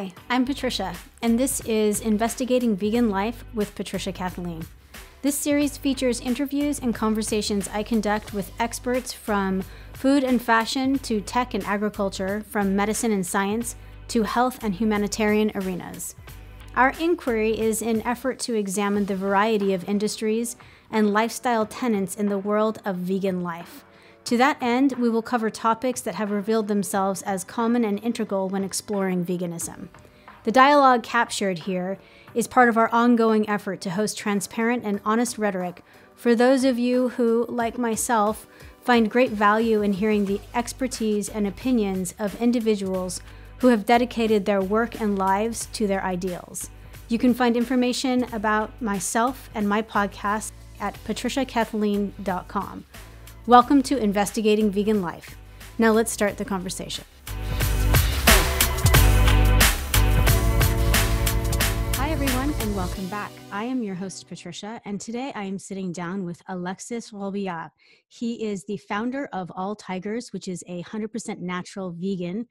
Hi, I'm Patricia, and this is Investigating Vegan Life with Patricia Kathleen. This series features interviews and conversations I conduct with experts from food and fashion to tech and agriculture, from medicine and science to health and humanitarian arenas. Our inquiry is an effort to examine the variety of industries and lifestyle tenets in the world of vegan life. To that end, we will cover topics that have revealed themselves as common and integral when exploring veganism. The dialogue captured here is part of our ongoing effort to host transparent and honest rhetoric for those of you who, like myself, find great value in hearing the expertise and opinions of individuals who have dedicated their work and lives to their ideals. You can find information about myself and my podcast at patriciakathleen.com. Welcome to Investigating Vegan Life. Now let's start the conversation. Hi everyone, and welcome back. I am your host, Patricia, and today I am sitting down with Alexis Robillard. He is the founder of All Tigers, which is a 100% natural vegan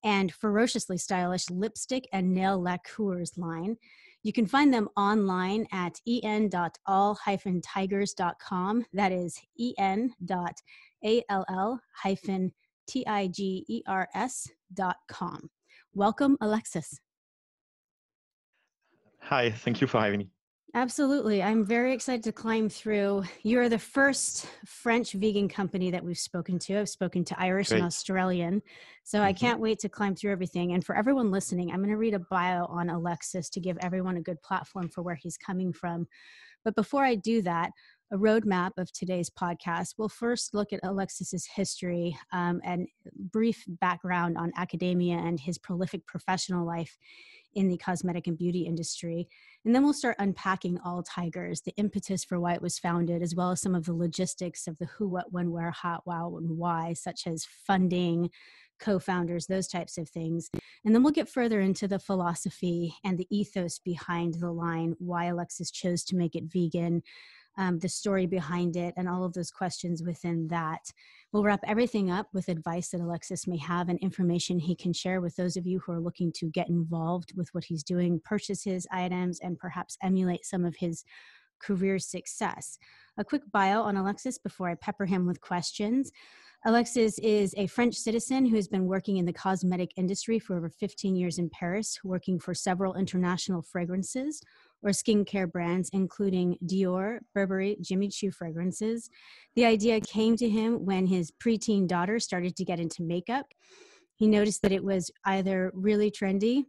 and ferociously stylish lipstick and nail lacquers line. You can find them online at en.all-tigers.com. That is en.all-tigers.com. Welcome, Alexis. Hi, thank you for having me. Absolutely. I'm very excited to climb through. You're the first French vegan company that we've spoken to. I've spoken to Irish and Australian. So I can't wait to climb through everything. And for everyone listening, I'm going to read a bio on Alexis to give everyone a good platform for where he's coming from. But before I do that, a roadmap of today's podcast, we'll first look at Alexis's history and brief background on academia and his prolific professional life in the cosmetic and beauty industry. And then we'll start unpacking All Tigers, the impetus for why it was founded, as well as some of the logistics of the who, what, when, where, how, wow, and why, such as funding, co-founders, those types of things. And then we'll get further into the philosophy and the ethos behind the line, why Alexis chose to make it vegan, the story behind it, and all of those questions within that. We'll wrap everything up with advice that Alexis may have and information he can share with those of you who are looking to get involved with what he's doing, purchase his items, and perhaps emulate some of his career success. A quick bio on Alexis before I pepper him with questions. Alexis is a French citizen who has been working in the cosmetic industry for over 15 years in Paris, working for several international fragrances or skincare brands, including Dior, Burberry, Jimmy Choo fragrances. The idea came to him when his preteen daughter started to get into makeup. He noticed that it was either really trendy,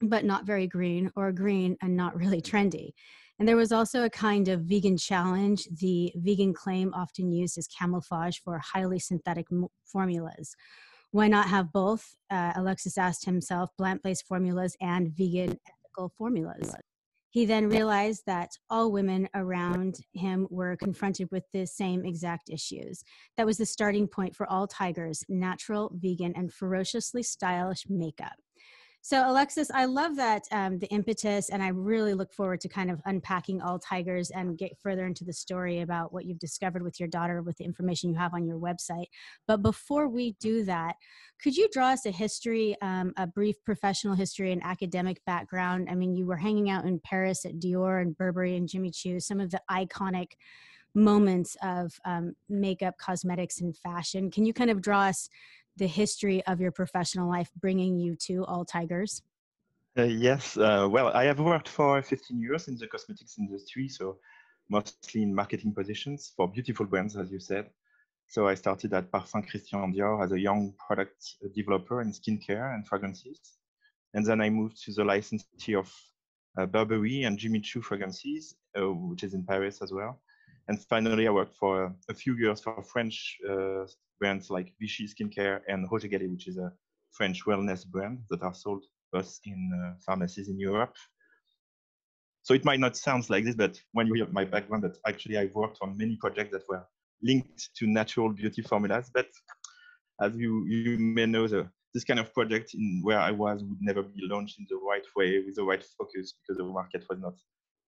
but not very green, or green and not really trendy. And there was also a kind of vegan challenge, the vegan claim often used as camouflage for highly synthetic formulas. Why not have both? Alexis asked himself, plant-based formulas and vegan ethical formulas. He then realized that all women around him were confronted with the same exact issues. That was the starting point for All Tigers, natural, vegan, and ferociously stylish makeup. So Alexis, I love that the impetus, and I really look forward to kind of unpacking All Tigers and get further into the story about what you've discovered with your daughter with the information you have on your website. But before we do that, could you draw us a history, a brief professional history and academic background? I mean, you were hanging out in Paris at Dior and Burberry and Jimmy Choo, some of the iconic moments of makeup, cosmetics, and fashion. Can you kind of draw us the history of your professional life bringing you to All Tigers? Yes, well, I have worked for 15 years in the cosmetics industry, so mostly in marketing positions for beautiful brands, as you said. So I started at Parfum Christian Dior as a young product developer in skincare and fragrances. And then I moved to the licensee of Burberry and Jimmy Choo fragrances, which is in Paris as well. And finally, I worked for a few years for French brands like Vichy Skincare and Roger Gallet, which is a French wellness brand that are sold both in pharmacies in Europe. So it might not sound like this, but when you hear my background, that actually I've worked on many projects that were linked to natural beauty formulas. But as you may know, this kind of project in where I was would never be launched in the right way with the right focus because the market was not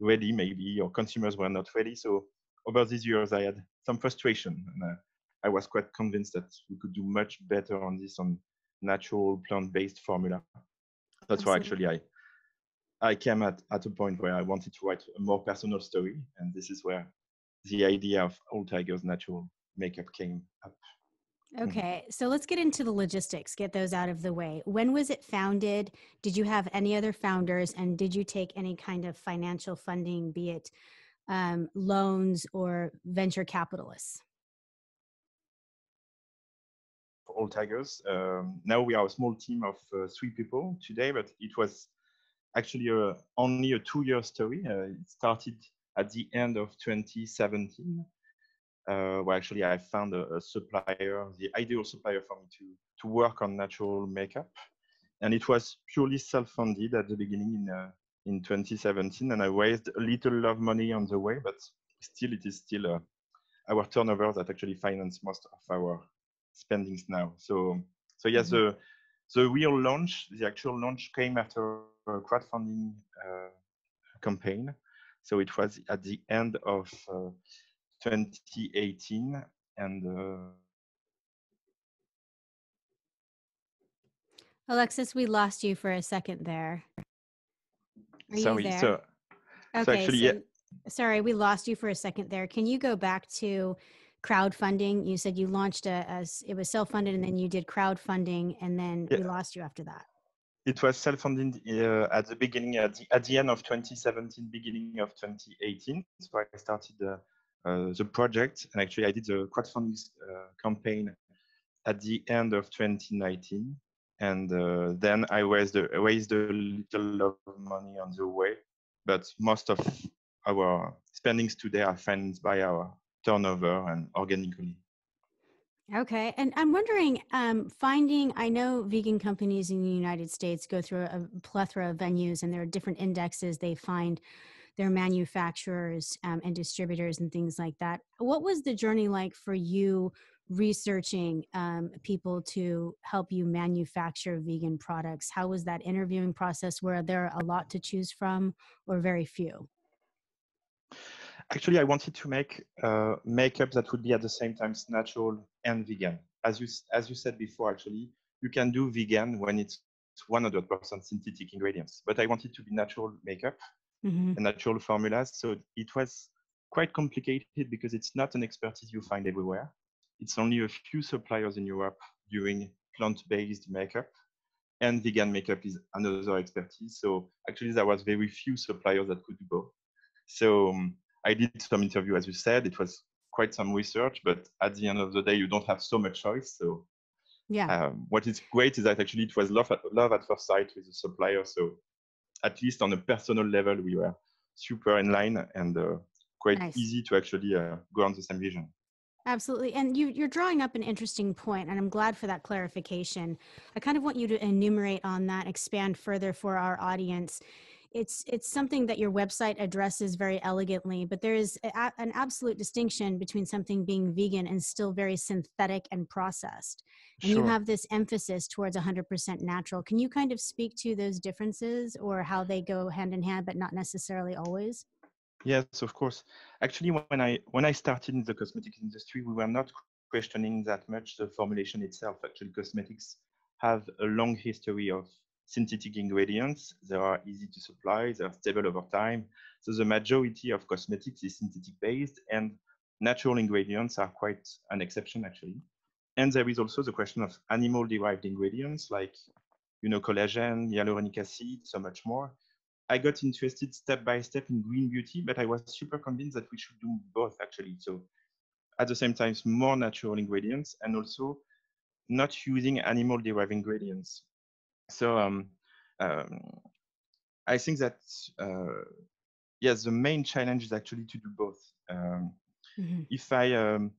ready, maybe, or consumers were not ready. So over these years, I had some frustration, and I was quite convinced that we could do much better on this, on natural plant-based formula. That's why Absolutely. actually I came at a point where I wanted to write a more personal story, and this is where the idea of All Tigers natural makeup came up. Okay, so let's get into the logistics, get those out of the way. When was it founded? Did you have any other founders? And did you take any kind of financial funding, be it loans or venture capitalists? All Tigers. Now we are a small team of 3 people today, but it was actually only a 2-year story. It started at the end of 2017. Where actually I found a supplier, the ideal supplier for me to work on natural makeup. And it was purely self-funded at the beginning in 2017. And I raised a little of money on the way, but still it is still our turnover that actually finance most of our spendings now. So yes, the real launch, the actual launch came after a crowdfunding campaign. So it was at the end of 2018, and Alexis, we lost you for a second there. Are you sorry. there? So Okay, actually, so yeah, sorry, we lost you for a second there. Can you go back to crowdfunding? You said you launched it was self-funded, and then you did crowdfunding, and then we lost you after that. It was self-funded at the beginning, at the end of 2017, beginning of 2018. So I started the project, and actually I did the crowdfunding campaign at the end of 2019, and then I raised a little of money on the way, but most of our spendings today are financed by our turnover and organically. Okay. And I'm wondering, I know vegan companies in the United States go through a plethora of venues, and there are different indexes they find their manufacturers and distributors and things like that. What was the journey like for you researching people to help you manufacture vegan products? How was that interviewing process? Were there a lot to choose from or very few? Actually, I wanted to make makeup that would be at the same time natural and vegan. As you said before, actually, you can do vegan when it's 100% synthetic ingredients. But I wanted to be natural makeup and natural formulas. So it was quite complicated because it's not an expertise you find everywhere. It's only a few suppliers in Europe doing plant-based makeup, and vegan makeup is another expertise. So actually, there was very few suppliers that could do both. So I did some interview, as you said. It was quite some research, but at the end of the day, you don't have so much choice. So what is great is that actually it was love at first sight with the supplier. So at least on a personal level, we were super in line and quite easy to actually go on the same vision. Absolutely. And you're drawing up an interesting point, and I'm glad for that clarification. I kind of want you to enumerate on that, expand further for our audience. It's something that your website addresses very elegantly, but there is an absolute distinction between something being vegan and still very synthetic and processed. And you have this emphasis towards 100% natural. Can you kind of speak to those differences or how they go hand in hand, but not necessarily always? Yes, of course. Actually, when I started in the cosmetic industry, we were not questioning that much the formulation itself. Actually, cosmetics have a long history of synthetic ingredients. They are easy to supply, they are stable over time. So the majority of cosmetics is synthetic based, and natural ingredients are quite an exception, actually. And there is also the question of animal derived ingredients like, collagen, hyaluronic acid, so much more. I got interested step by step in green beauty, but I was super convinced that we should do both actually. So at the same time, more natural ingredients and also not using animal derived ingredients. So I think that yes, the main challenge is actually to do both. If I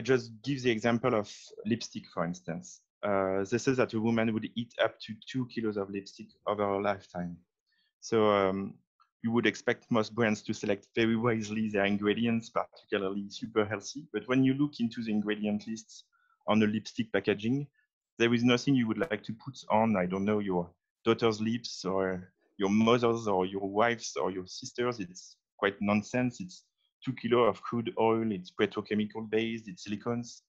just give the example of lipstick, for instance, they say that a woman would eat up to 2 kilos of lipstick over her lifetime. So you would expect most brands to select very wisely their ingredients, particularly super healthy. But when you look into the ingredient lists on the lipstick packaging, there is nothing you would like to put on, I don't know, your daughter's lips or your mother's or your wife's or your sister's. It's quite nonsense. It's 2 kilos of crude oil. It's petrochemical based. It's silicones.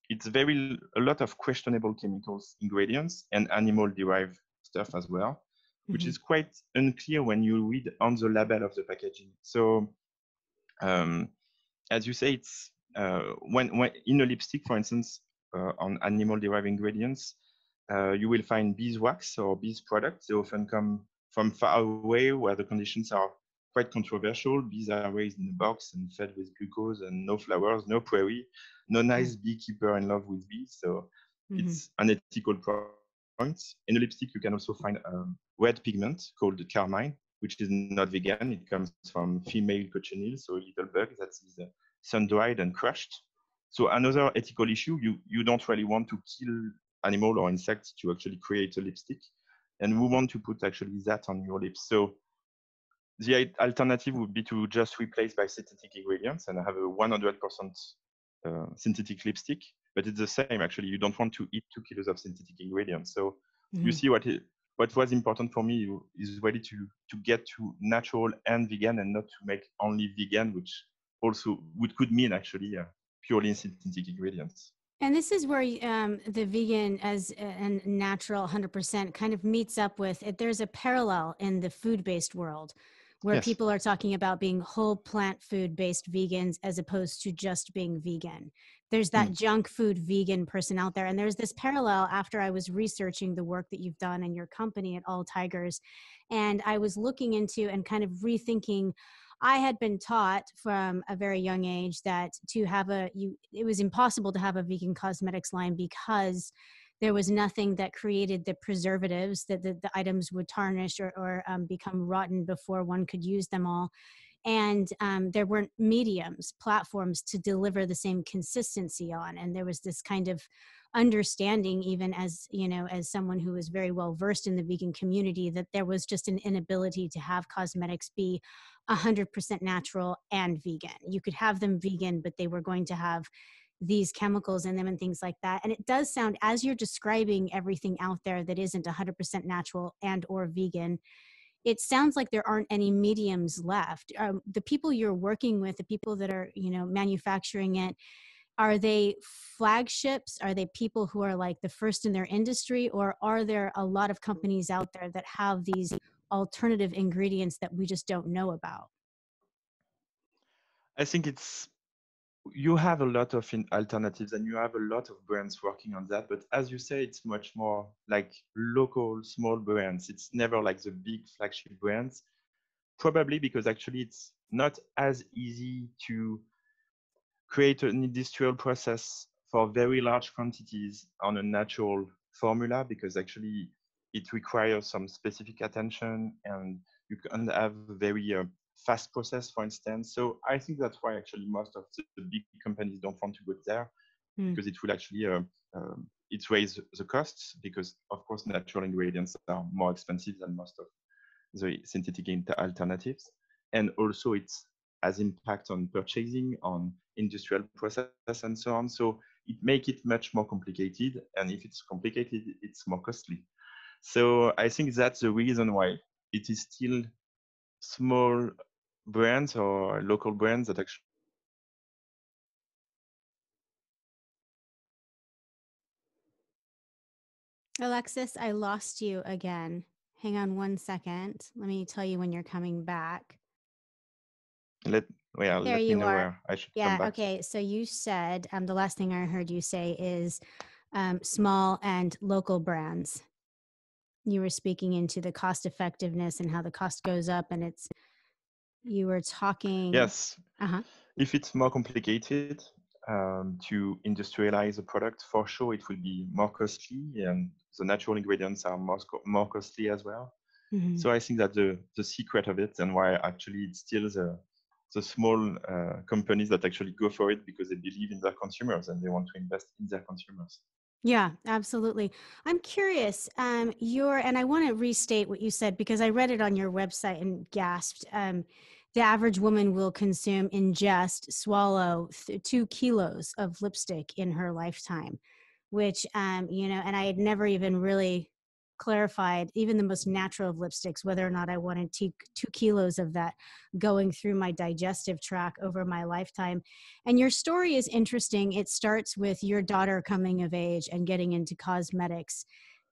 It's a lot of questionable chemicals, ingredients, and animal derived stuff as well, which is quite unclear when you read on the label of the packaging. So as you say, it's when in a lipstick, for instance, on animal-derived ingredients, you will find beeswax or bees products. They often come from far away where the conditions are quite controversial. Bees are raised in a box and fed with glucose and no flowers, no prairie, no nice beekeeper in love with bees. So it's unethical points. In a lipstick, you can also find red pigment called carmine, which is not vegan. It comes from female cochineal, so a little bug that is sun-dried and crushed. So another ethical issue, you don't really want to kill animal or insects to actually create a lipstick. And we want to put actually that on your lips. So the alternative would be to just replace by synthetic ingredients and have a 100% synthetic lipstick. But it's the same, actually. You don't want to eat 2 kilos of synthetic ingredients. So you see what was important for me is really to get to natural and vegan and not to make only vegan, which also could mean actually purely synthetic ingredients. And this is where the vegan as a natural 100% kind of meets up with it. There's a parallel in the food-based world where people are talking about being whole plant food-based vegans as opposed to just being vegan. There's that junk food vegan person out there. And there's this parallel after I was researching the work that you've done in your company at All Tigers. And I was looking into and kind of rethinking. I had been taught from a very young age that to have it was impossible to have a vegan cosmetics line because there was nothing that created the preservatives that the items would tarnish or become rotten before one could use them all. And there weren't mediums, platforms to deliver the same consistency on. And there was this kind of understanding, even as, as someone who is very well versed in the vegan community, that there was just an inability to have cosmetics be 100% natural and vegan. You could have them vegan, but they were going to have these chemicals in them and things like that. And it does sound, as you're describing everything out there that isn't 100% natural and or vegan, it sounds like there aren't any mediums left. The people you're working with, the people that are, manufacturing it, are they flagships? Are they people who are like the first in their industry? Or are there a lot of companies out there that have these alternative ingredients that we just don't know about? I think you have a lot of alternatives and you have a lot of brands working on that. But as you say, it's much more like local, small brands. It's never like the big flagship brands, probably because actually it's not as easy to create an industrial process for very large quantities on a natural formula, because actually it requires some specific attention and you can have a very fast process, for instance. So I think that's why actually most of the big companies don't want to go there, because it will actually it raise the costs, because of course natural ingredients are more expensive than most of the synthetic alternatives, and also it has impact on purchasing, on industrial process, and so on. So it makes it much more complicated, and if it's complicated, it's more costly. So I think that's the reason why it is still small brands or local brands that actually. Alexis, I lost you again. Hang on one second. Let me tell you when you're coming back. Let me know where I should come back. Okay. So you said the last thing I heard you say is small and local brands. You were speaking into the cost effectiveness and how the cost goes up, and you were talking. Yes. If it's more complicated to industrialize a product, for sure it will be more costly, and the natural ingredients are more costly as well. So I think that the secret of it, and why actually it's still the small companies that actually go for it, because they believe in their consumers and they want to invest in their consumers. Yeah, absolutely. I'm curious, and I want to restate what you said, because I read it on your website and gasped. The average woman will swallow 2 kilos of lipstick in her lifetime, which, and I had never even really clarified, even the most natural of lipsticks, whether or not I wanted 2 kilos of that going through my digestive tract over my lifetime. And your story is interesting. It starts with your daughter coming of age and getting into cosmetics.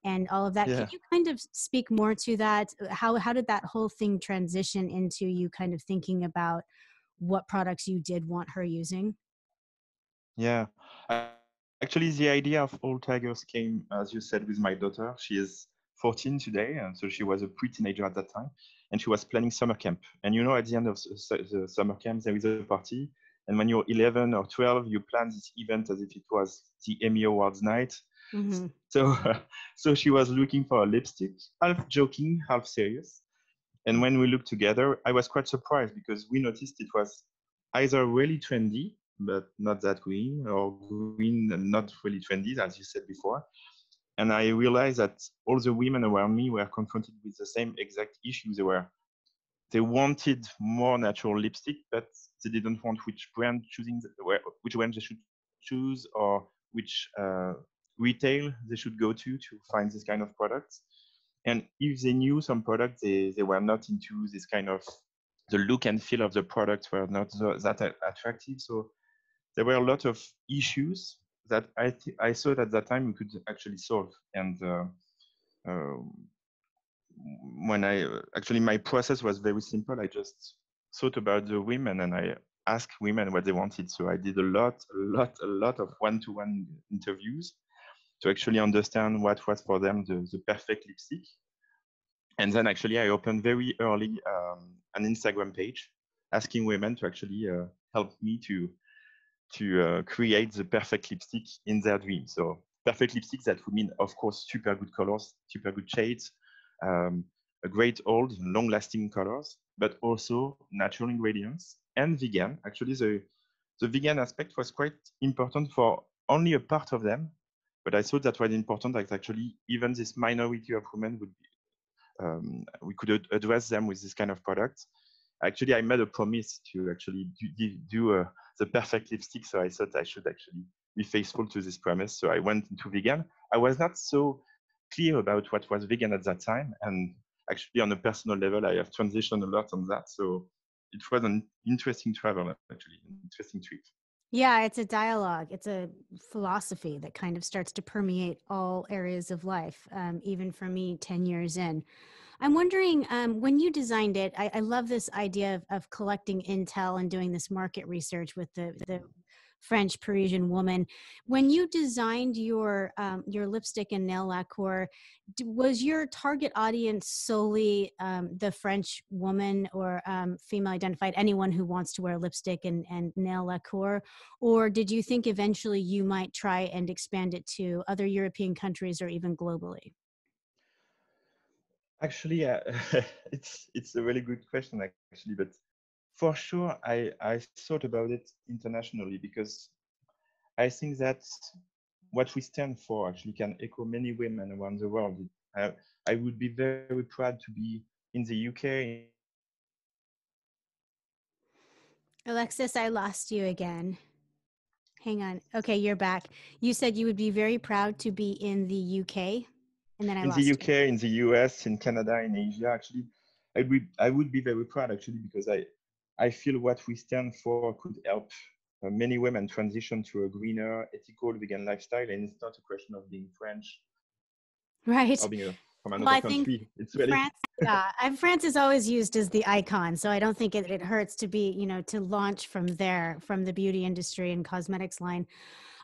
and all of that. Can Yeah. you kind of speak more to that? How did that whole thing transition into you kind of thinking about what products you did want her using? Yeah. Uh, Actually, the idea of All Tigers came, as you said, with my daughter. She is 14 today, and so she was a pre-teenager at that time, and she was planning summer camp. And you know, at the end of the summer camp, there is a party, and when you're 11 or 12, you plan this event as if it was the Emmy Awards night. Mm-hmm. So, so she was looking for a lipstick, half joking, half serious. And when we looked together, I was quite surprised because we noticed it was either really trendy, but not that green, or green and not really trendy, as you said before. And I realized that all the women around me were confronted with the same exact issues. They wanted more natural lipstick, but they didn't want which brand which brand they should choose, or which retail they should go to find this kind of products. And if they knew some products, they were not into this kind of the look and feel of the products were not that attractive. So there were a lot of issues that I thought at that time we could actually solve. And uh, when I actually my process was very simple. I just thought about the women and I asked women what they wanted. So I did a lot of one-to-one interviews to actually understand what was for them the perfect lipstick. And then actually I opened very early an Instagram page asking women to actually help me to create the perfect lipstick in their dream. So perfect lipstick, that would mean, of course, super good colors, super good shades, um, a great old, long-lasting colors, but also natural ingredients and vegan. Actually, the vegan aspect was quite important for only a part of them, but I thought that was important that actually even this minority of women would be, we could address them with this kind of product. Actually, I made a promise to actually do the perfect lipstick, so I thought I should actually be faithful to this promise. So I went into vegan. I was not so clear about what was vegan at that time, and actually on a personal level, I have transitioned a lot on that. So it was an interesting travel, actually, an interesting trip. Yeah, it's a dialogue. It's a philosophy that kind of starts to permeate all areas of life, even for me 10 years in. I'm wondering, when you designed it, I love this idea of collecting intel and doing this market research with the French Parisian woman. When you designed your lipstick and nail lacquer, was your target audience solely the French woman or female identified, anyone who wants to wear lipstick and nail lacquer? Or did you think eventually you might try and expand it to other European countries or even globally? Actually, it's a really good question, actually, but for sure, I thought about it internationally because I think that what we stand for actually can echo many women around the world. I, I would be very proud to be in the UK. Alexis, I lost you again. Hang on. Okay, you're back. You said you would be very proud to be in the UK, and then I In the lost you. UK, in the US, in Canada, in Asia, actually, I would be very proud actually because I feel what we stand for could help many women transition to a greener, ethical, vegan lifestyle. And it's not a question of being French Right. or being from Well, another I think country. It's really France, yeah, France is always used as the icon. So I don't think it hurts to be, to launch from there, from the beauty industry and cosmetics line.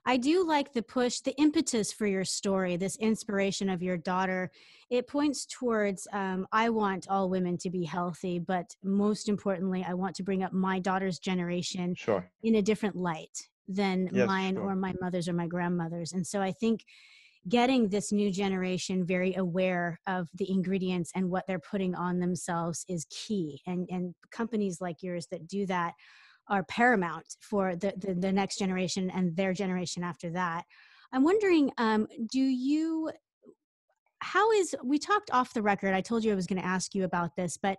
I do like the push, the impetus for your story, this inspiration of your daughter. It points towards I want all women to be healthy, but most importantly, I want to bring up my daughter's generation sure. in a different light than Yes, mine sure. or my mother's or my grandmother's. And so I think getting this new generation very aware of the ingredients and what they're putting on themselves is key. And companies like yours that do that are paramount for the next generation and their generation after that. I'm wondering, we talked off the record, I told you I was going to ask you about this, but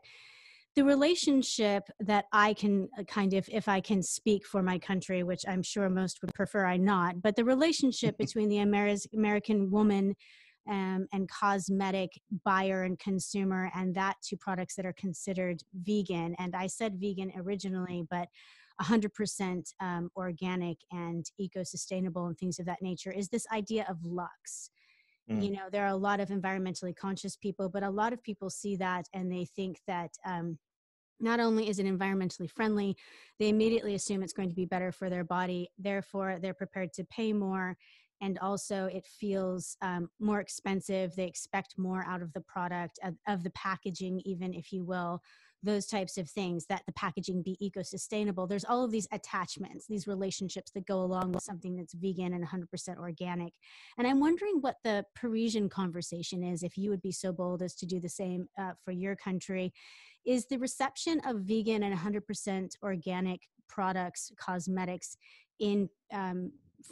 the relationship that I can kind of, if I can speak for my country, which I'm sure most would prefer I not, but the relationship between the American woman and cosmetic buyer and consumer, and that to products that are considered vegan. And I said vegan originally, but 100% organic and eco-sustainable and things of that nature, is this idea of luxe. you know, there are a lot of environmentally conscious people, but a lot of people see that and they think that not only is it environmentally friendly, they immediately assume it's going to be better for their body. Therefore, they're prepared to pay more. And also it feels more expensive. They expect more out of the product, of the packaging, even, if you will, those types of things, that the packaging be eco-sustainable. There's all of these attachments, these relationships that go along with something that's vegan and 100% organic. And I'm wondering what the Parisian conversation is, if you would be so bold as to do the same for your country. Is the reception of vegan and 100% organic products, cosmetics in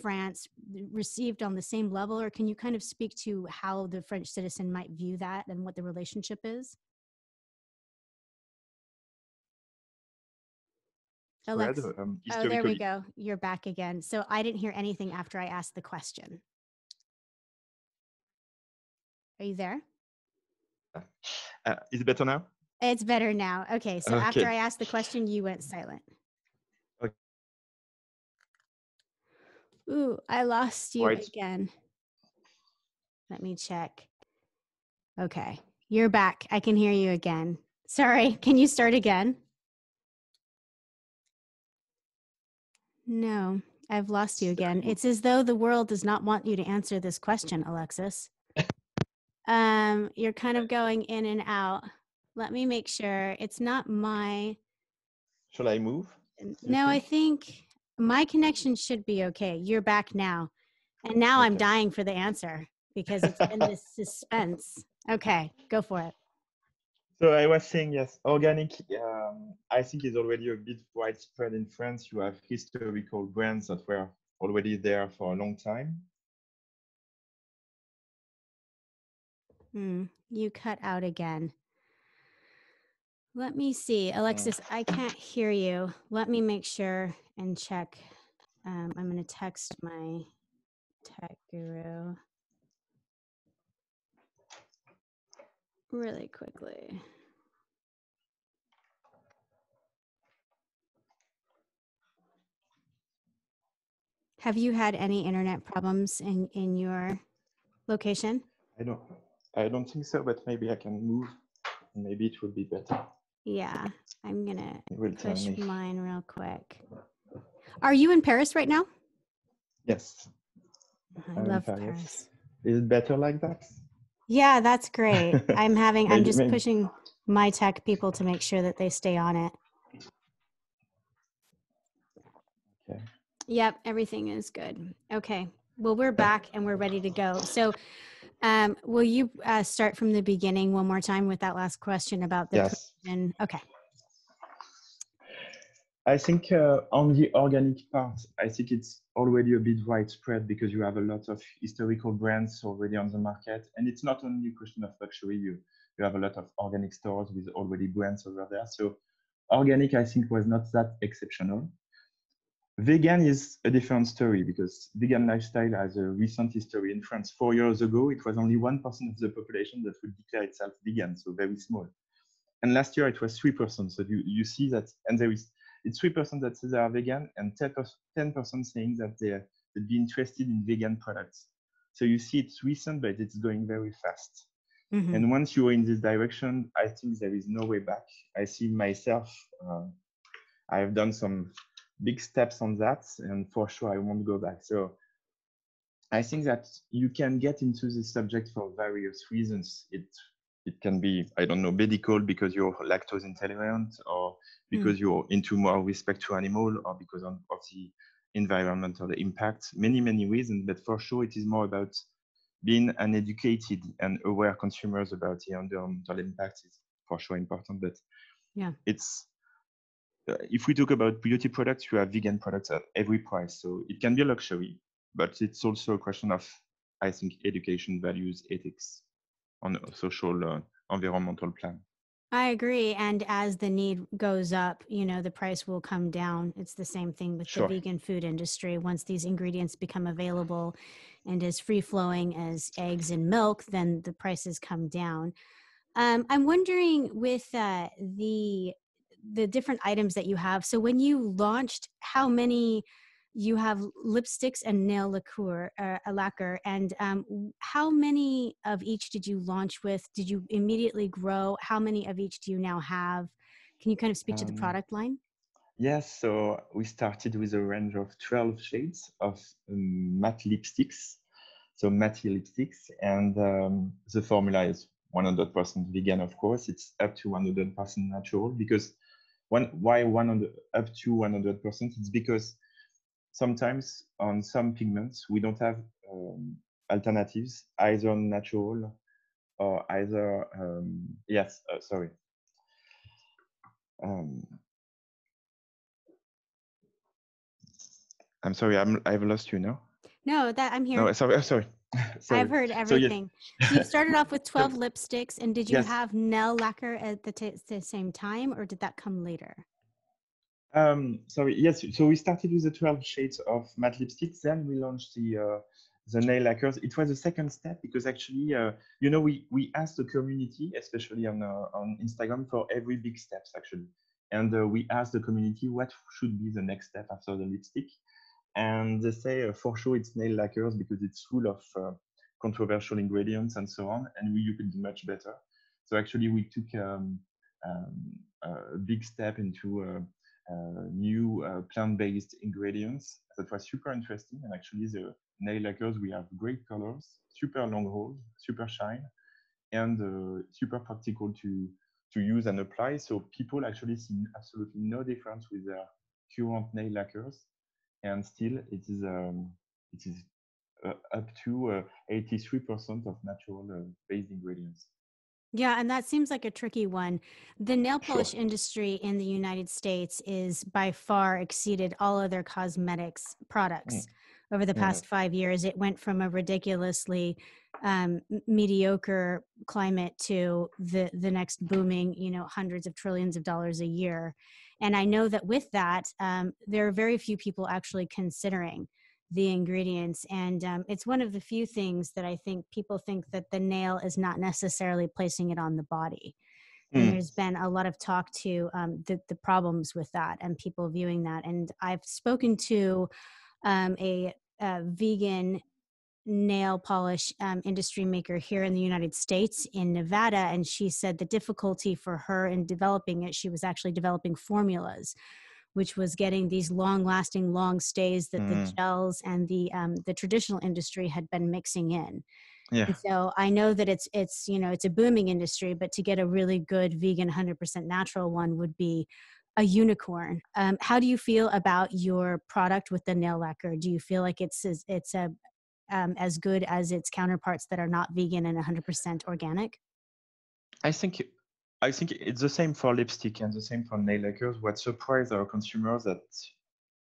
France received on the same level, or can you kind of speak to how the French citizen might view that and what the relationship is? Alex, oh, there we go. You're back again. So I didn't hear anything after I asked the question. Are you there? Is it better now? It's better now. Okay. So after I asked the question, you went silent. Okay. Ooh, I lost you again. Let me check. Okay. You're back. I can hear you again. Sorry. Can you start again? No, I've lost you again. It's as though the world does not want you to answer this question, Alexis. You're kind of going in and out. Let me make sure. It's not my... Shall I move? No, I think my connection should be okay. You're back now. And now I'm dying for the answer because it's in this suspense. Okay, go for it. So I was saying, yes, organic, I think is already a bit widespread in France. You have historical brands that were already there for a long time. You cut out again. Let me see. Alexis, I can't hear you. Let me make sure and check. I'm going to text my tech guru really quickly. Have you had any internet problems in your location? I don't think so, but maybe I can move. Maybe it will be better. Yeah, I'm gonna push mine real quick. Are you in Paris right now? Yes. I love Paris. Is it better like that? Yeah, that's great. I'm just pushing my tech people to make sure that they stay on it. Okay. Yep, everything is good. Okay. Well, we're back and we're ready to go. So will you start from the beginning one more time with that last question about the Parisian? Okay. I think on the organic part, I think it's already a bit widespread because you have a lot of historical brands already on the market. And it's not only a question of luxury. You have a lot of organic stores with already brands over there. So organic, I think, was not that exceptional. Vegan is a different story because vegan lifestyle has a recent history in France. 4 years ago, it was only 1% of the population that would declare itself vegan, so very small. And last year it was 3%. So you see that, and it's 3% that say they are vegan and 10% saying that they'd be interested in vegan products. So you see it's recent, but it's going very fast. Mm-hmm. And once you are in this direction, I think there is no way back. I see myself, I have done some big steps on that, and for sure I won't go back. So I think that you can get into this subject for various reasons. It can be, I don't know, medical because you're lactose intolerant, or because you're into more respect to animal, or because of the environmental impact. Many reasons, but for sure it is more about being an educated and aware consumers about the environmental impact is for sure important. But yeah, it's if we talk about beauty products, you have vegan products at every price. So it can be a luxury, but it's also a question of, I think, education, values, ethics on a social, environmental plan. I agree. And as the need goes up, the price will come down. It's the same thing with the vegan food industry. Once these ingredients become available and as free flowing as eggs and milk, then the prices come down. I'm wondering with the different items that you have. So when you launched, how many you have lipsticks and nail lacquer. And how many of each did you launch with? Did you immediately grow? How many of each do you now have? Can you kind of speak to the product line? Yes, so we started with a range of 12 shades of matte lipsticks, so matte lipsticks, and the formula is 100% vegan, of course. It's up to 100% natural because why 100 up to 100%? It's because sometimes on some pigments we don't have alternatives, either natural or either sorry. I'm sorry, I've lost you now. No, that I'm here. No, sorry, sorry. I've heard everything. So you started off with 12 lipsticks, and did you yes. have nail lacquer at the same time, or did that come later? Sorry, yes. So we started with the 12 shades of matte lipsticks. Then we launched the nail lacquers. It was the second step because actually, we asked the community, especially on Instagram, for every big steps actually, and we asked the community what should be the next step after the lipstick, and they say for sure it's nail lacquers because it's full of controversial ingredients and so on, and you could do much better. So actually, we took a big step into new plant-based ingredients. That was super interesting. And actually, the nail lacquers, we have great colors, super long hold, super shine, and super practical to use and apply. So people actually see absolutely no difference with their current nail lacquers, and still it is up to 83% of natural based ingredients. Yeah, and that seems like a tricky one. The nail polish industry in the United States is by far exceeded all other cosmetics products over the past 5 years. It went from a ridiculously mediocre climate to the next booming, hundreds of trillions of dollars a year. And I know that with that, there are very few people actually considering the ingredients. And it's one of the few things that I think people think that the nail is not necessarily placing it on the body. And there's been a lot of talk to the problems with that and people viewing that. And I've spoken to a vegan nail polish industry maker here in the United States in Nevada. And she said the difficulty for her in developing it, she was actually developing formulas, which was getting these long-lasting, long stays that the gels and the traditional industry had been mixing in. Yeah. And so I know that it's a booming industry, but to get a really good vegan, 100% natural one would be a unicorn. How do you feel about your product with the nail lacquer? Do you feel like it's as good as its counterparts that are not vegan and 100% organic? I think it's the same for lipstick and the same for nail lacquers. What surprised our consumers that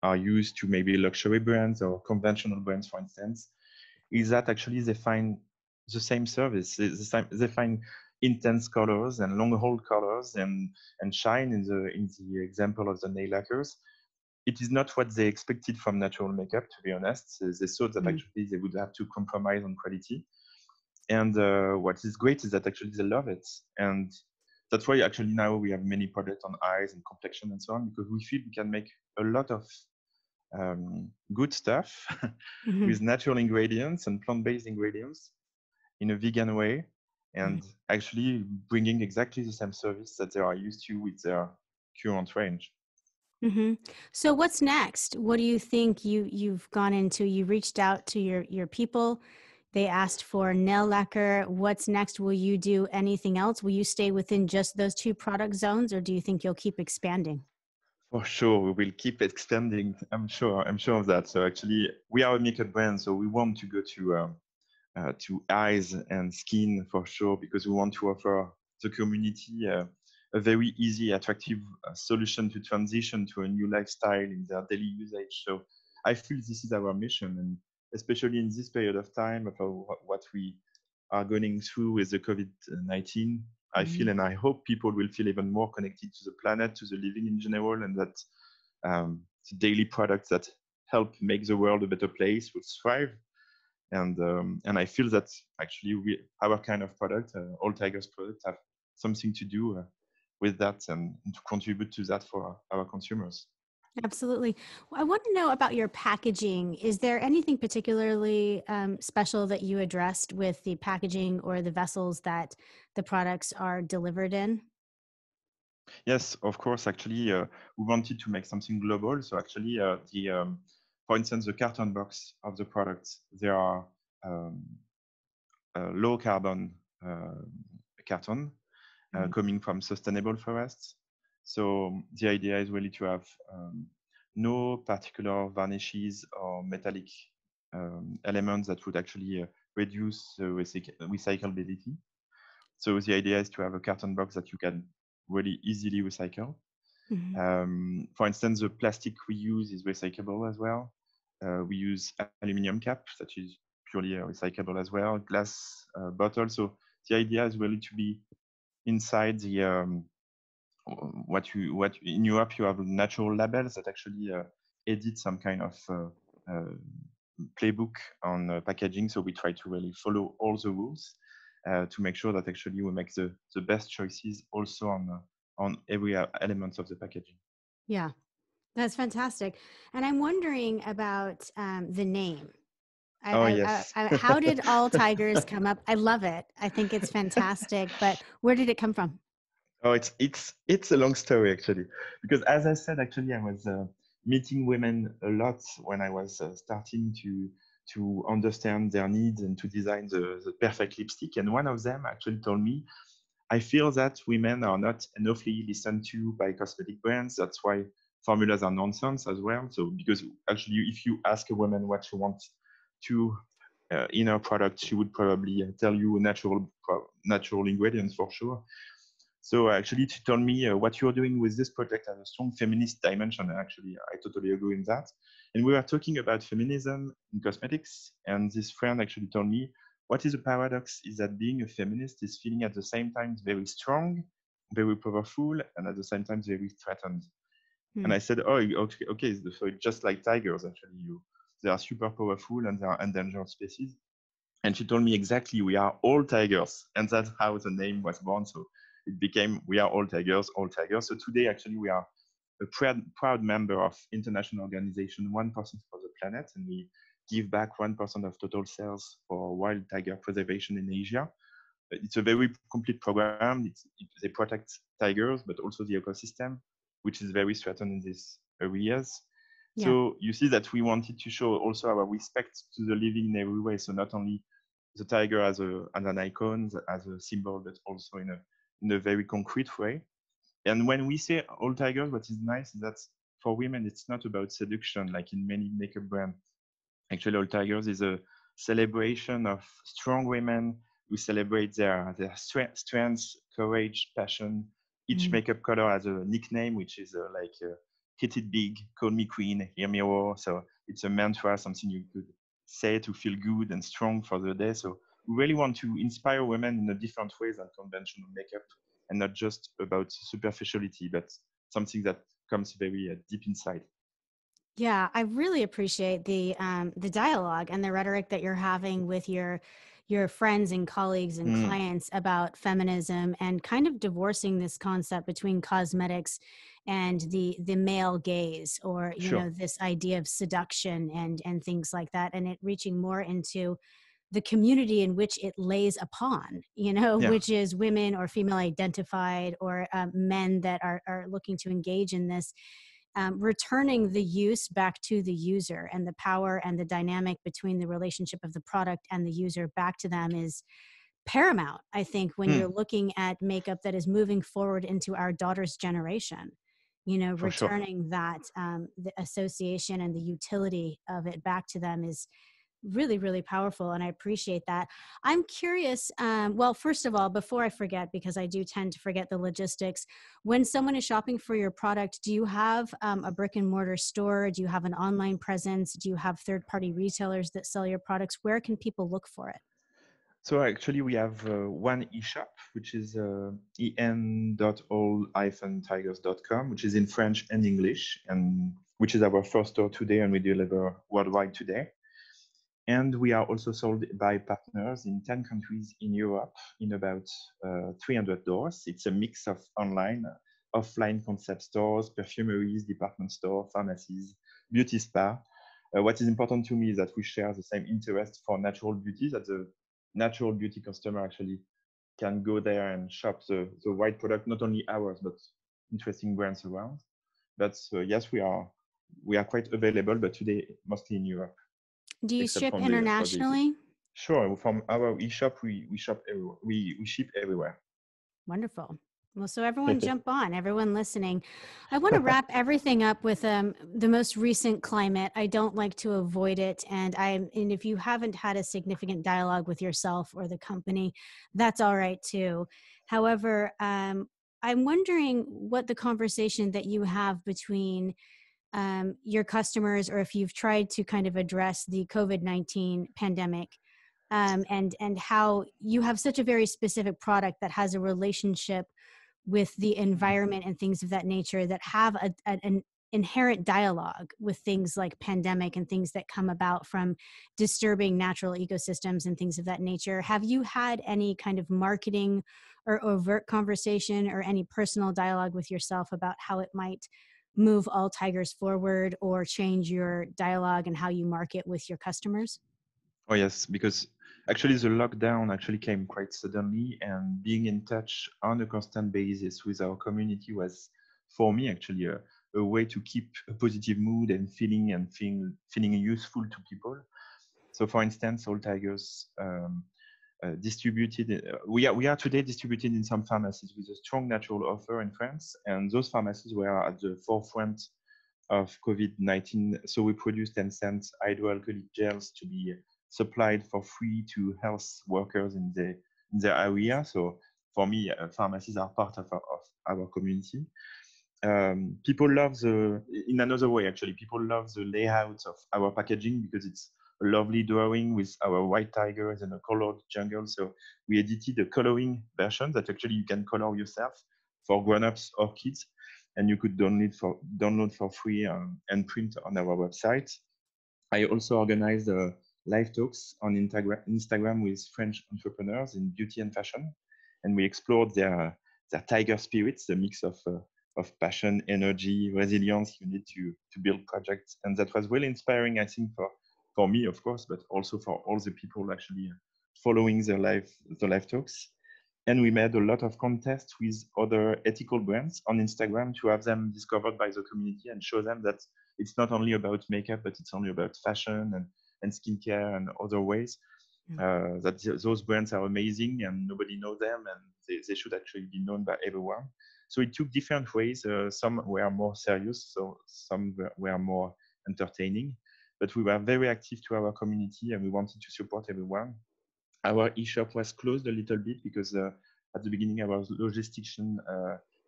are used to maybe luxury brands or conventional brands, for instance, is that actually they find the same service. They find intense colors and long hold colors and shine in the example of the nail lacquers. It is not what they expected from natural makeup, to be honest. They thought that actually they would have to compromise on quality. And what is great is that actually they love it. And that's why actually now we have many products on eyes and complexion and so on, because we feel we can make a lot of good stuff with natural ingredients and plant-based ingredients in a vegan way, and actually bringing exactly the same service that they are used to with their current range. So what's next? What do you think you've gone into? You reached out to your people. They asked for nail lacquer. What's next? Will you do anything else? Will you stay within just those two product zones, or do you think you'll keep expanding? For sure, we will keep expanding. I'm sure of that. So actually, we are a makeup brand, so we want to go to eyes and skin for sure, because we want to offer the community a very easy, attractive solution to transition to a new lifestyle in their daily usage. So I feel this is our mission, and especially in this period of time of what we are going through with the COVID-19, I feel and I hope people will feel even more connected to the planet, to the living in general, and that the daily products that help make the world a better place will thrive. And I feel that actually our kind of product, all Tigers products, have something to do with that and to contribute to that for our consumers. Absolutely. Well, I want to know about your packaging. Is there anything particularly special that you addressed with the packaging or the vessels that the products are delivered in? Yes, of course. Actually, we wanted to make something global. So actually, for instance, the carton box of the products, they are um, low carbon carton Mhm. coming from sustainable forests. So the idea is really to have no particular varnishes or metallic elements that would actually reduce recyclability. So the idea is to have a carton box that you can really easily recycle. Mhm. For instance, the plastic we use is recyclable as well. We use aluminum cap that is purely recyclable as well, glass bottle. So the idea is really to be inside the what in Europe you have natural labels that actually edit some kind of playbook on packaging. So we try to really follow all the rules to make sure that actually we make the best choices also on every element of the packaging. Yeah, that's fantastic. And I'm wondering about the name. Oh yes. How did all tigers come up? I love it. I think it's fantastic. But where did it come from? Oh, it's a long story actually, because as I said, actually I was meeting women a lot when I was starting to understand their needs and to design the perfect lipstick. And one of them actually told me, I feel that women are not enoughly listened to by cosmetic brands. That's why formulas are nonsense as well. So because actually, if you ask a woman what she wants to in her product, she would probably tell you natural ingredients for sure. So actually, she told me what you're doing with this project has a strong feminist dimension. And actually, I totally agree with that. And we were talking about feminism in cosmetics. And this friend actually told me, what is a paradox is that being a feminist is feeling at the same time very strong, very powerful, and at the same time very threatened. And Hmm. I said, oh, okay. So it's just like tigers, actually. They are super powerful and they are endangered species. And she told me exactly, we are all tigers. And that's how the name was born. So it became, we are all tigers, all tigers. So today, actually, we are a proud member of international organization, 1% for the planet. And we give back 1% of total sales for wild tiger preservation in Asia. It's a very complete program. They protect tigers, but also the ecosystem, which is very threatened in these areas. Yeah. So you see that we wanted to show also our respect to the living in every way. So not only the tiger as an icon, as a symbol, but also in a very concrete way. And when we say all tigers, what is nice is that for women, it's not about seduction like in many makeup brands. Actually, All Tigers is a celebration of strong women who celebrate their strength, courage, passion. Each Mm. makeup color has a nickname, which is like hit it big, call me queen, hear me roar. So it's a mantra, something you could say to feel good and strong for the day. So we really want to inspire women in a different way than conventional makeup, and not just about superficiality, but something that comes very deep inside. Yeah, I really appreciate the dialogue and the rhetoric that you're having with your friends and colleagues and Mm, clients about feminism and kind of divorcing this concept between cosmetics and the male gaze, or sure. this idea of seduction and things like that, and it reaching more into the community in which it lays upon, Yeah. which is women or female identified, or men that are looking to engage in this, returning the use back to the user, and the power and the dynamic between the relationship of the product and the user back to them is paramount, I think, when you're Mm, looking at makeup that is moving forward into our daughter's generation. for sure. Returning that, the association and the utility of it back to them is really, really powerful, and I appreciate that. I'm curious, well, first of all, before I forget, because I do tend to forget the logistics, when someone is shopping for your product, do you have a brick and mortar store? Do you have an online presence? Do you have third-party retailers that sell your products? Where can people look for it? So actually, we have one e-shop, which is en.all-tigers.com, which is in French and English, and which is our first store today, and we deliver worldwide today. And we are also sold by partners in 10 countries in Europe in about 300 doors. It's a mix of online, offline concept stores, perfumeries, department store, pharmacies, beauty spa. What is important to me is that we share the same interest for natural beauty, that the natural beauty customer actually can go there and shop the right product, not only ours, but interesting brands around. But yes, we are quite available, but today mostly in Europe. Do you ship internationally? Sure. From our e-shop, we shop everywhere. We ship everywhere. Wonderful. Well, so everyone jump on, everyone listening. I want to wrap everything up with the most recent climate. I don't like to avoid it. And if you haven't had a significant dialogue with yourself or the company, that's all right too. However, I'm wondering what the conversation that you have between your customers, or if you've tried to kind of address the COVID-19 pandemic, and how you have such a very specific product that has a relationship with the environment and things of that nature that have an inherent dialogue with things like pandemic and things that come about from disturbing natural ecosystems and things of that nature. Have you had any kind of marketing or overt conversation or any personal dialogue with yourself about how it might move All Tigers forward or change your dialogue and how you market with your customers? Oh yes, because actually the lockdown actually came quite suddenly, and being in touch on a constant basis with our community was, for me, actually a way to keep a positive mood and feeling useful to people. So, for instance, All Tigers distributed. We are today distributed in some pharmacies with a strong natural offer in France, and those pharmacies were at the forefront of COVID-19. So we produced 10 cents hydroalcoholic gels to be supplied for free to health workers in the area. So for me, pharmacies are part of our community. People love in another way, actually, people love the layout of our packaging because it's a lovely drawing with our white tigers and a colored jungle. So we edited a coloring version that actually you can color yourself for grown-ups or kids, and you could download for free and print on our website. I also organized live talks on Instagram with French entrepreneurs in beauty and fashion, and we explored their tiger spirits, the mix of passion, energy, resilience you need to build projects, and that was really inspiring, I think, for me, of course, but also for all the people actually following the live talks. And we made a lot of contests with other ethical brands on Instagram to have them discovered by the community and show them that it's not only about makeup, but it's only about fashion and skincare and other ways. That those brands are amazing and nobody knows them, and they should actually be known by everyone. So it took different ways. Some were more serious, so some were more entertaining. But we were very active to our community and we wanted to support everyone. Our e-shop was closed a little bit because at the beginning our logistician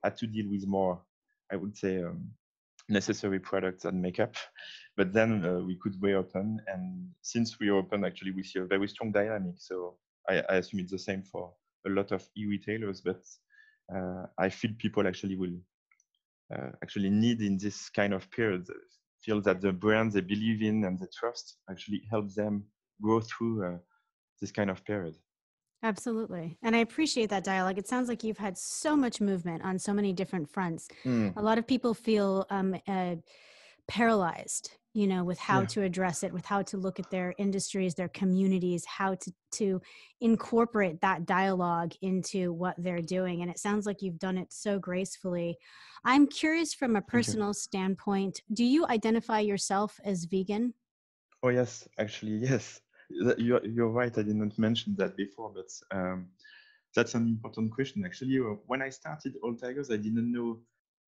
had to deal with more, I would say, necessary products and makeup. But then we could reopen, and since we opened, actually we see a very strong dynamic. So I assume it's the same for a lot of e-retailers, but I feel people actually will actually need in this kind of period, feel that the brand they believe in and they trust actually helps them go through this kind of period. Absolutely. And I appreciate that dialogue. It sounds like you've had so much movement on so many different fronts. A lot of people feel paralyzed, with how to address it, with how to look at their industries, their communities, how to incorporate that dialogue into what they're doing. And it sounds like you've done it so gracefully. I'm curious from a personal standpoint, do you identify yourself as vegan? Oh, yes, actually, yes. You're right. I didn't mention that before, but that's an important question. Actually, when I started All Tigers, I didn't know,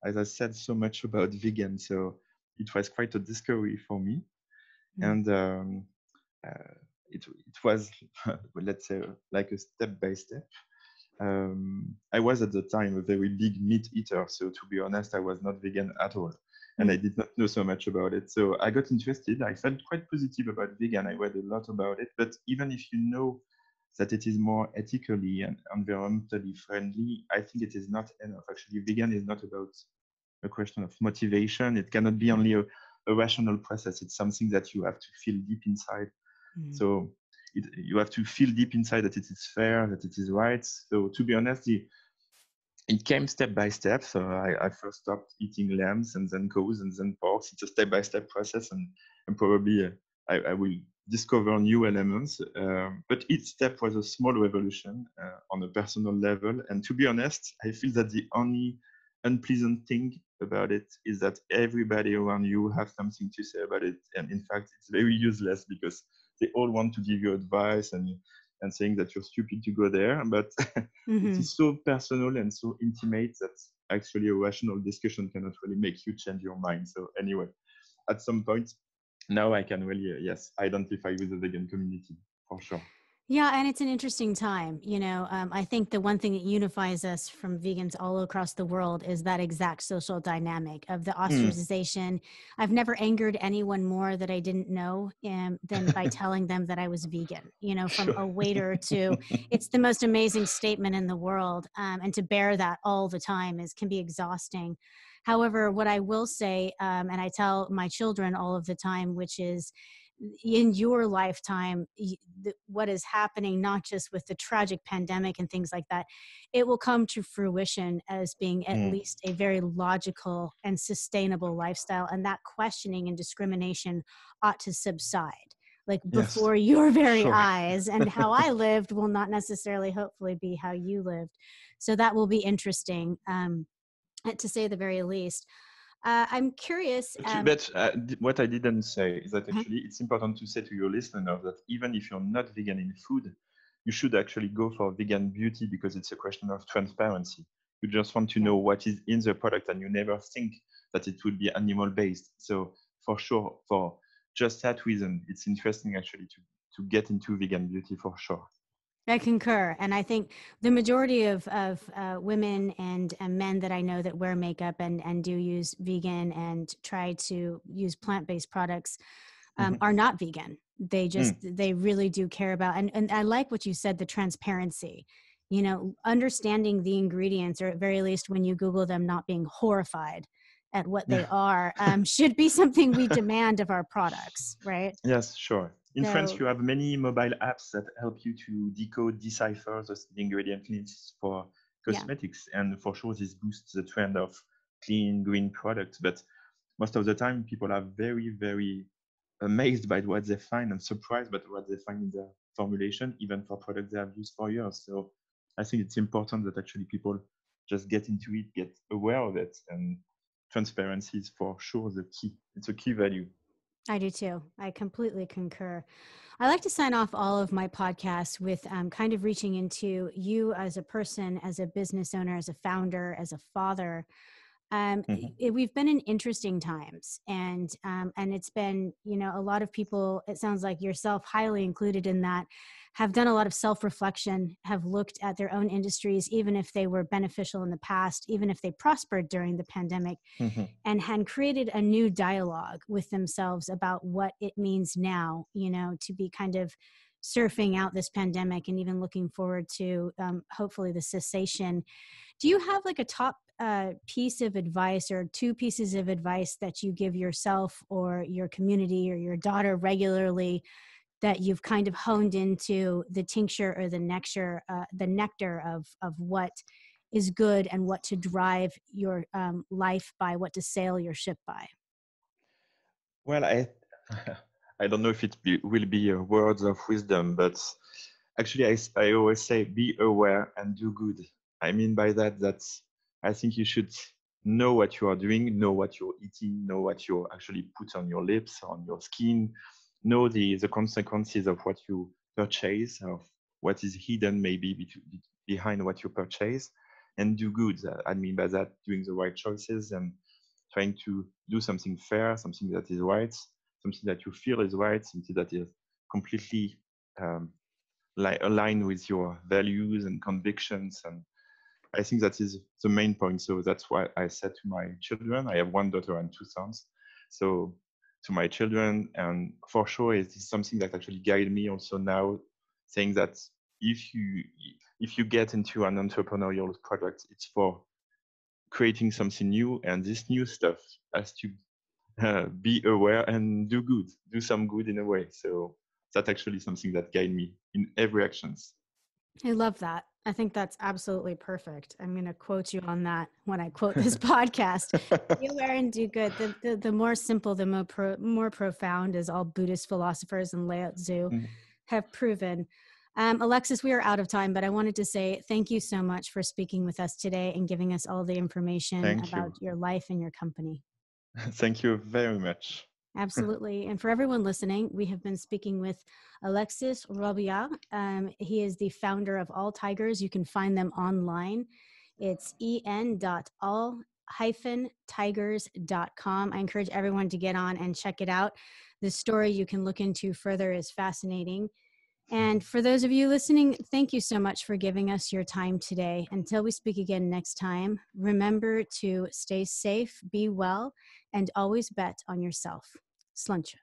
as I said, so much about vegan. So it was quite a discovery for me. And it was, let's say, like a step by step. I was at the time a very big meat eater. So to be honest, I was not vegan at all. And I did not know so much about it. So I got interested. I felt quite positive about vegan. I read a lot about it. But even if you know that it is more ethically and environmentally friendly, I think it is not enough. Actually, vegan is not about a question of motivation. It cannot be only a rational process. It's something that you have to feel deep inside. So you have to feel deep inside that it is fair, that it is right. So to be honest, It came step by step. So I first stopped eating lambs and then cows and then pork. It's a step-by-step process, and probably I will discover new elements. But each step was a small revolution on a personal level. And to be honest, I feel that the only unpleasant thing about it is that everybody around you have something to say about it. And in fact, it's very useless because they all want to give you advice and saying that you're stupid to go there. But it is so personal and so intimate that actually a rational discussion cannot really make you change your mind. So anyway, at some point, now I can really, yes, identify with the vegan community for sure. Yeah, and it's an interesting time. I think the one thing that unifies us from vegans all across the world is that exact social dynamic of the ostracization. I've never angered anyone more that I didn't know than by telling them that I was vegan, from a waiter to, it's the most amazing statement in the world. And to bear that all the time can be exhausting. However, what I will say, and I tell my children all of the time, which is, in your lifetime, what is happening, not just with the tragic pandemic and things like that, it will come to fruition as being at least a very logical and sustainable lifestyle. And that questioning and discrimination ought to subside, like before your very eyes. And how I lived will not necessarily, hopefully, be how you lived. So that will be interesting, to say the very least. I'm curious. But what I didn't say is that actually it's important to say to your listener that even if you're not vegan in food, you should actually go for vegan beauty because it's a question of transparency. You just want to know what is in the product and you never think that it will be animal based. So for sure, for just that reason, it's interesting actually to get into vegan beauty for sure. I concur. And I think the majority of women and men that I know that wear makeup and do use vegan and try to use plant-based products are not vegan. They really do care about, and I like what you said, the transparency, understanding the ingredients, or at very least when you Google them, not being horrified at what they are, should be something we demand of our products, right? Yes, sure. In France, you have many mobile apps that help you to decipher the ingredient lists for cosmetics. And for sure, this boosts the trend of clean, green products. But most of the time, people are very, very amazed by what they find and surprised by what they find in the formulation, even for products they have used for years. So I think it's important that actually people just get into it, get aware of it. And transparency is for sure the key. It's a key value. I do too. I completely concur. I like to sign off all of my podcasts with kind of reaching into you as a person, as a business owner, as a founder, as a father. We've been in interesting times, and it's been, a lot of people, it sounds like yourself highly included in that, have done a lot of self-reflection, have looked at their own industries, even if they were beneficial in the past, even if they prospered during the pandemic, and created a new dialogue with themselves about what it means now, to be kind of surfing out this pandemic and even looking forward to hopefully the cessation. Do you have like a top piece of advice or two pieces of advice that you give yourself or your community or your daughter regularly that you've kind of honed into the tincture or the nectar of what is good and what to drive your life by, what to sail your ship by? Well, I don't know if it will be words of wisdom, but actually I always say be aware and do good. I mean by that I think you should know what you are doing, know what you're eating, know what you actually put on your lips, on your skin, know the consequences of what you purchase, of what is hidden maybe behind what you purchase, and do good. I mean by that doing the right choices and trying to do something fair, something that is right, something that you feel is right, something that is completely aligned with your values and convictions. And I think that is the main point. So that's why I said to my children, I have one daughter and two sons. So to my children, and for sure, it is something that actually guides me also now, saying that if you get into an entrepreneurial product, it's for creating something new, and this new stuff has to be aware and do some good in a way. So that's actually something that guides me in every actions. I love that. I think that's absolutely perfect. I'm going to quote you on that when I quote this podcast. Be aware and do good. The more simple, the more profound, as all Buddhist philosophers and Lao Tzu have proven. Alexis, we are out of time, but I wanted to say thank you so much for speaking with us today and giving us all the information about your life and your company. Thank you very much. Absolutely. And for everyone listening, we have been speaking with Alexis Robillard. He is the founder of All Tigers. You can find them online. It's en.all-tigers.com. I encourage everyone to get on and check it out. The story you can look into further is fascinating. And for those of you listening, thank you so much for giving us your time today. Until we speak again next time, remember to stay safe, be well, and always bet on yourself. Sluncha.